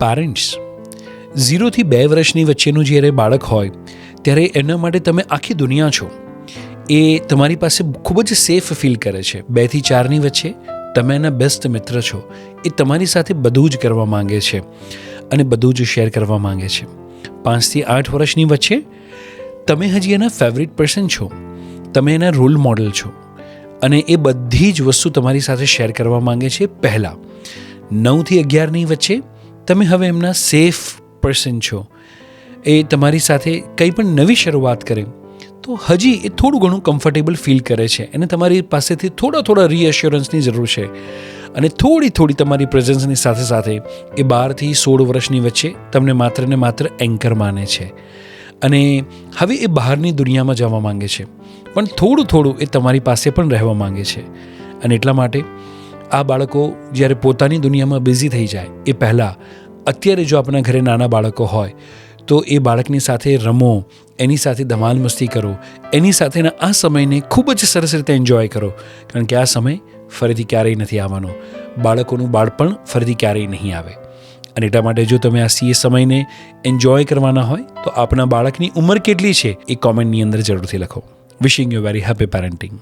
Parents, 0 થી 2 વર્ષની વચ્ચેનું જ્યારે બાળક હોય ત્યારે એના માટે તમે આખી દુનિયા છો. એ તમારી પાસે ખૂબ જ સેફ ફીલ કરે છે. 2 થી 4ની વચ્ચે તમે એના બેસ્ટ મિત્ર છો. એ તમારી સાથે બધું જ કરવા માંગે છે અને બધું જ શેર કરવા માંગે છે. 5 થી 8 વર્ષની વચ્ચે તમે હજી એના ફેવરિટ પર્સન છો, તમે એના રોલ મોડલ છો અને એ બધી જ વસ્તુ તમારી સાથે શેર કરવા માંગે છે પહેલાં. 9 થી 11ની વચ્ચે તમે હવે એમના સેફ પર્સન છો. એ તમારી સાથે કંઈ પણ નવી શરૂઆત કરે તો હજી એ થોડું ઘણું કમ્ફર્ટેબલ ફીલ કરે છે. એને તમારી પાસેથી થોડા રીએશ્યોરન્સની જરૂર છે અને થોડી તમારી પ્રેઝન્સની સાથે સાથે એ 12 થી 16 વર્ષની વચ્ચે તમને માત્ર ને માત્ર એન્કર માને છે અને હવે એ બહારની દુનિયામાં જવા માંગે છે, પણ થોડું એ તમારી પાસે પણ રહેવા માંગે છે. અને એટલા માટે આ બાળકો જ્યારે પોતાની દુનિયામાં બિઝી થઈ જાય એ પહેલાં અત્યારે જો આપણા ઘરે નાના બાળકો હોય તો એ બાળકની સાથે રમો, એની સાથે ધમાલ મસ્તી કરો, એની સાથેના આ સમયને ખૂબ જ સરસ રીતે એન્જોય કરો, કારણ કે આ સમય ફરીથી ક્યારેય નથી આવવાનો. બાળકોનું બાળપણ ફરીથી ક્યારેય નહીં આવે. અને એટલા માટે જો તમે આ સમયને એન્જોય કરવાના હોય તો આપના બાળકની ઉંમર કેટલી છે એ કોમેન્ટની અંદર જરૂરથી લખો. Wishing you very happy parenting.